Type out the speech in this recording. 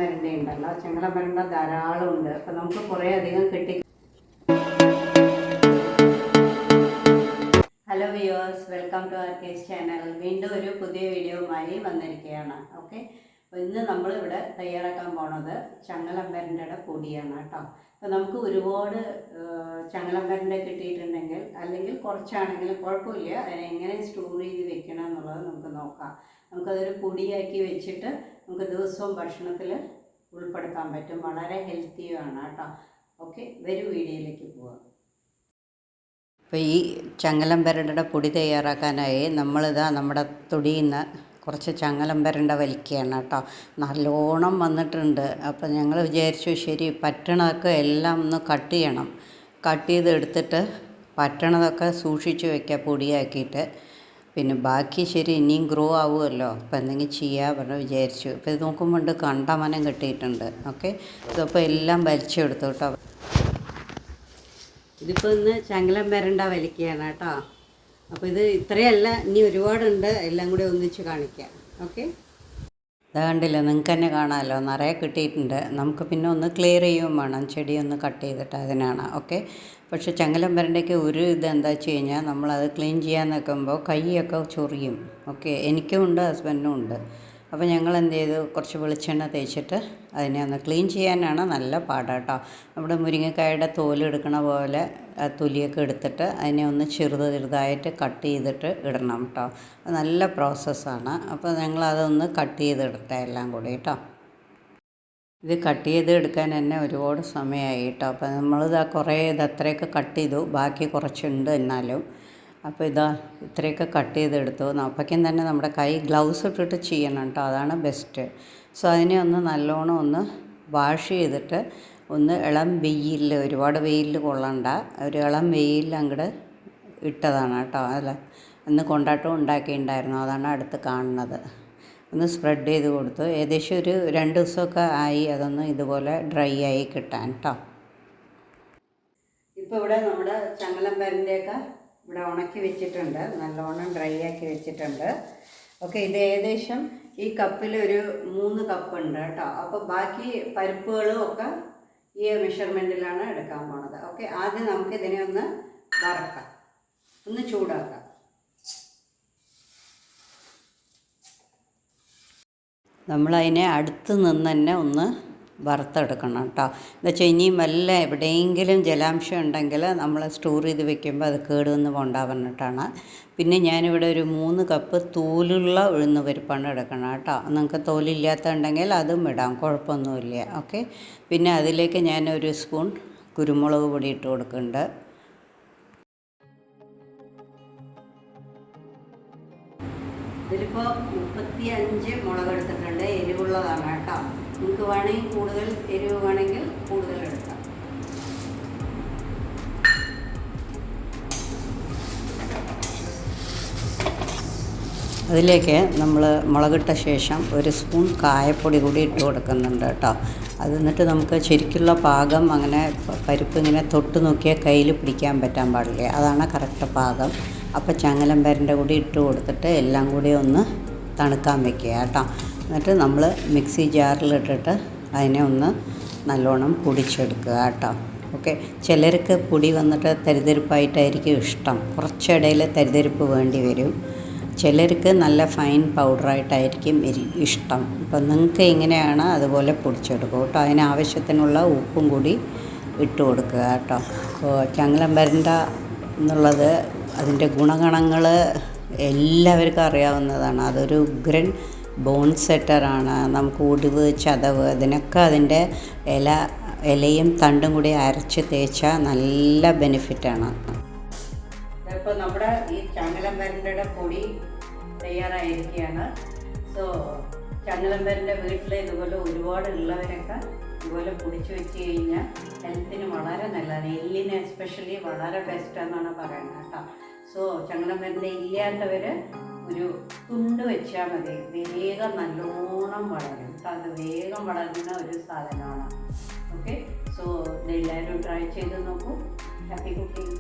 വരണ്ട ഉണ്ടല്ലോ, ചങ്ങലം വരണ്ട ധാരാളം ഉണ്ട്. അപ്പം നമുക്ക് കുറേ അധികം കിട്ടി. ഹലോ വ്യൂവേഴ്സ്, വെൽക്കം ടു ആർക്കേസ് ചാനൽ. വീണ്ടും ഒരു പുതിയ വീഡിയോയുമായി വന്നിരിക്കുകയാണ്. ഓക്കെ, ഇന്ന് നമ്മളിവിടെ തയ്യാറാക്കാൻ പോണത് ചങ്ങലമ്പരൻ്റെ പൊടിയാണ് കേട്ടോ. അപ്പോൾ നമുക്ക് ഒരുപാട് ചങ്ങലമ്പരൻ്റെ കിട്ടിയിട്ടുണ്ടെങ്കിൽ, അല്ലെങ്കിൽ കുറച്ചാണെങ്കിലും കുഴപ്പമില്ല, അതിനെങ്ങനെ സ്റ്റോർ ചെയ്ത് വെക്കണം എന്നുള്ളത് നമുക്ക് നോക്കാം. നമുക്കതൊരു പൊടിയാക്കി വെച്ചിട്ട് നമുക്ക് ദിവസവും ഭക്ഷണത്തിൽ ഉൾപ്പെടുത്താൻ പറ്റും. വളരെ ഹെൽത്തിയുമാണ് കേട്ടോ. ഓക്കെ, വരും വീഡിയോയിലേക്ക് പോവാം. അപ്പോൾ ഈ ചങ്ങലമ്പരൻ്റെ പൊടി തയ്യാറാക്കാനായി നമ്മളിതാ നമ്മുടെ തൊടിയിൽ നിന്ന് കുറച്ച് ചങ്ങലമ്പരണ്ട വലിക്കുകയാണ് കേട്ടോ. നല്ലോണം വന്നിട്ടുണ്ട്. അപ്പോൾ ഞങ്ങൾ വിചാരിച്ചു ശരി പറ്റണതൊക്കെ എല്ലാം ഒന്ന് കട്ട് ചെയ്യണം. കട്ട് ചെയ്തെടുത്തിട്ട് പറ്റണതൊക്കെ സൂക്ഷിച്ച് വയ്ക്കുക പൊടിയാക്കിയിട്ട്. പിന്നെ ബാക്കി ശരി ഇനിയും ഗ്രോ ആവുമല്ലോ, അപ്പോൾ എന്തെങ്കിലും ചെയ്യാൻ പറഞ്ഞ് വിചാരിച്ചു. ഇപ്പോൾ ഇത് നോക്കുമ്പോൾ കണ്ടമനം കിട്ടിയിട്ടുണ്ട്. ഓക്കെ, ഇതപ്പോൾ എല്ലാം വലിച്ചെടുത്തു കേട്ടോ. ഇതിപ്പോൾ ഇന്ന് ചങ്ങലമ്പരണ്ട വലിക്കുകയാണ് കേട്ടോ. അപ്പോൾ ഇത് ഇത്രയല്ല, ഇനി ഒരുപാടുണ്ട്, എല്ലാം കൂടി ഒന്നിച്ച് കാണിക്കാം. ഓക്കെ, ഇത് കണ്ടില്ല, നിങ്ങൾക്ക് തന്നെ കാണാമല്ലോ, നിറയെ കിട്ടിയിട്ടുണ്ട്. നമുക്ക് പിന്നെ ഒന്ന് ക്ലിയർ ചെയ്യുകയും വേണം, ചെടി ഒന്ന് കട്ട് ചെയ്തിട്ട് അതിനാണ്. ഓക്കെ, പക്ഷേ ചങ്ങലമ്പരൻ്റെയൊക്കെ ഒരു ഇതെന്താ വെച്ച് കഴിഞ്ഞാൽ നമ്മളത് ക്ലീൻ ചെയ്യാൻ നിൽക്കുമ്പോൾ കൈയൊക്കെ ചൊറിയും. ഓക്കെ, എനിക്കും ഉണ്ട്, ഹസ്ബൻഡിനും ഉണ്ട്. അപ്പോൾ ഞങ്ങൾ എന്ത് ചെയ്തു, കുറച്ച് വെളിച്ചെണ്ണ തേച്ചിട്ട് അതിനെ ഒന്ന് ക്ലീൻ ചെയ്യാനാണ് നല്ല പാടാണ് കേട്ടോ. നമ്മുടെ മുരിങ്ങക്കായുടെ തോലെടുക്കണ പോലെ തൊലിയൊക്കെ എടുത്തിട്ട് അതിനെ ഒന്ന് ചെറുതായിട്ട് കട്ട് ചെയ്തിട്ട് ഇടണം കേട്ടോ. അത് നല്ല പ്രോസസ്സാണ്. അപ്പോൾ ഞങ്ങളതൊന്ന് കട്ട് ചെയ്തെടുത്തേ എല്ലാം കൂടി കേട്ടോ. ഇത് കട്ട് ചെയ്ത് എടുക്കാൻ തന്നെ ഒരുപാട് സമയമായി കേട്ടോ. അപ്പോൾ നമ്മളിതാ കുറേ അത്രയൊക്കെ കട്ട് ചെയ്തു, ബാക്കി കുറച്ചുണ്ട് എന്നാലും. അപ്പോൾ ഇതാ ഇത്രയൊക്കെ കട്ട് ചെയ്തെടുത്തു. അപ്പോഴേക്കും തന്നെ നമ്മുടെ കൈ ഗ്ലൗസ് ഇട്ടിട്ട് ചെയ്യണം കേട്ടോ, അതാണ് ബെസ്റ്റ്. സോ അതിനെ ഒന്ന് നല്ലോണം ഒന്ന് വാഷ് ചെയ്തിട്ട് ഒന്ന് ഇളം വെയിലിൽ, ഒരുപാട് വെയിലിൽ കൊള്ളണ്ട, ഒരു ഇളം വെയിലിൽ അങ്ങോട്ട് ഇട്ടതാണ് കേട്ടോ. അല്ല, ഇന്ന് കൊണ്ടാട്ടം ഉണ്ടാക്കിയിട്ടുണ്ടായിരുന്നു, അതാണ് അടുത്ത് കാണുന്നത്. ഒന്ന് സ്പ്രെഡ് ചെയ്ത് കൊടുത്തു. ഏകദേശം ഒരു 2 ദിവസമൊക്കെ ആയി അതൊന്ന് ഇതുപോലെ ഡ്രൈ ആയി കിട്ടാൻ കേട്ടോ. ഇപ്പോൾ ഇവിടെ നമ്മുടെ ചങ്ങലമ്പരൻ്റെയൊക്കെ ഇവിടെ ഉണക്കി വെച്ചിട്ടുണ്ട്, നല്ലോണം ഡ്രൈ ആക്കി വെച്ചിട്ടുണ്ട്. ഓക്കെ, ഇത് ഏകദേശം ഈ കപ്പിൽ ഒരു 3 കപ്പ് ഉണ്ട് കേട്ടോ. അപ്പോൾ ബാക്കി പരിപ്പുകളും ഒക്കെ ഈ മെഷർമെൻറ്റിലാണ് എടുക്കാൻ പോണത്. ഓക്കെ, ആദ്യം നമുക്ക് ഇതിനെ ഒന്ന് വറക്കാം, ഒന്ന് ചൂടാക്കാം. നമ്മളതിനെ അടുത്ത് നിന്ന് തന്നെ ഒന്ന് വറുത്തെടുക്കണം കേട്ടോ. എന്താ വെച്ചാൽ ഇനിയും വല്ല എവിടെയെങ്കിലും ജലാംശം ഉണ്ടെങ്കിൽ നമ്മൾ സ്റ്റോർ ചെയ്ത് വെക്കുമ്പോൾ അത് കേടുവന്ന് പോകണ്ട പറഞ്ഞിട്ടാണ്. പിന്നെ ഞാനിവിടെ ഒരു 3 കപ്പ് തോലുള്ള ഉഴുന്ന് പരിപ്പാണ് എടുക്കണം കേട്ടോ. നിങ്ങൾക്ക് തോലില്ലാത്തുണ്ടെങ്കിൽ അതും ഇടാം, കുഴപ്പമൊന്നുമില്ല. ഓക്കെ, പിന്നെ അതിലേക്ക് ഞാൻ 1 സ്പൂൺ കുരുമുളക് പൊടി ഇട്ട് കൊടുക്കുന്നുണ്ട്. ഇതിലിപ്പോൾ 35 മുളക് എടുത്തിട്ടുണ്ട്, എരിവുള്ളതാണ് കേട്ടോ. നിങ്ങൾക്ക് വേണമെങ്കിൽ കൂടുതൽ എരിവ് വേണമെങ്കിൽ കൂടുതൽ എടുക്കാം. അതിലേക്ക് നമ്മൾ മുളകിട്ട ശേഷം 1 സ്പൂൺ കായപ്പൊടി കൂടി ഇട്ട് കൊടുക്കുന്നുണ്ട് കേട്ടോ. അത് എന്നിട്ട് നമുക്ക് ശരിക്കുള്ള പാകം, അങ്ങനെ പരിപ്പ് ഇങ്ങനെ തൊട്ട് നോക്കിയാൽ കയ്യിൽ പിടിക്കാൻ പറ്റാൻ പാടില്ല, അതാണ് കറക്റ്റ് പാകം. അപ്പോൾ ചങ്ങലമ്പരൻ്റെ കൂടി ഇട്ട് കൊടുത്തിട്ട് എല്ലാം കൂടി ഒന്ന് തണുക്കാൻ വെക്കുക കേട്ടോ. എന്നിട്ട് നമ്മൾ മിക്സി ജാറിലിട്ടിട്ട് അതിനെ ഒന്ന് നല്ലോണം പൊടിച്ചെടുക്കുക കേട്ടോ. ഓക്കെ, ചിലർക്ക് പൊടി വന്നിട്ട് തരിതരിപ്പായിട്ടായിരിക്കും ഇഷ്ടം, കുറച്ചിടയിൽ തരിതരിപ്പ് വേണ്ടി വരും. ചിലർക്ക് നല്ല ഫൈൻ പൗഡറായിട്ടായിരിക്കും ഇഷ്ടം. അപ്പോൾ നിങ്ങൾക്ക് എങ്ങനെയാണ് അതുപോലെ പൊടിച്ചെടുക്കുക കേട്ടോ. അതിനാവശ്യത്തിനുള്ള ഉപ്പും കൂടി ഇട്ട് കൊടുക്കുക കേട്ടോ. അപ്പോൾ ചങ്ങലമ്പരണ്ട എന്നുള്ളത് അതിൻ്റെ ഗുണഗണങ്ങൾ എല്ലാവർക്കും അറിയാവുന്നതാണ്. അതൊരു ഉഗ്രൻ ബോൺ സെറ്ററാണ്. നമുക്ക് ഒടിവ്, ചതവ്, അതിനൊക്കെ അതിൻ്റെ ഇലയും തണ്ടും കൂടി അരച്ച് തേച്ചാൽ നല്ല ബെനിഫിറ്റാണ്. ഇപ്പോൾ നമ്മുടെ ഈ ചങ്ങലമ്പരൻ്റെ പൊടി തയ്യാറായിരിക്കുകയാണ്. സോ ചങ്ങലമ്പരൻ്റെ വീട്ടിൽ ഇതുപോലെ ഒരുപാട് ഉള്ളവരൊക്കെ ഇതുപോലെ പൊടിച്ച് വെച്ച് കഴിഞ്ഞാൽ ഹെൽത്തിന് വളരെ നല്ലതാണ്. എല്ലിന് എസ്പെഷ്യലി വളരെ ബെസ്റ്റാണെന്നാണ് പറയുന്നത് കേട്ടോ. സോ ചങ്ങലമ്പരൻ്റെ ഇല്ലാത്തവർ ഒരു തുണ്ട് വെച്ചാൽ മതി, വേഗം നല്ലോണം വളരും. അത് വേഗം വളരുന്ന ഒരു സാധനമാണ്. ഓക്കെ, സോ ഇതെല്ലാവരും ട്രൈ ചെയ്ത് നോക്കൂ. Happy cooking.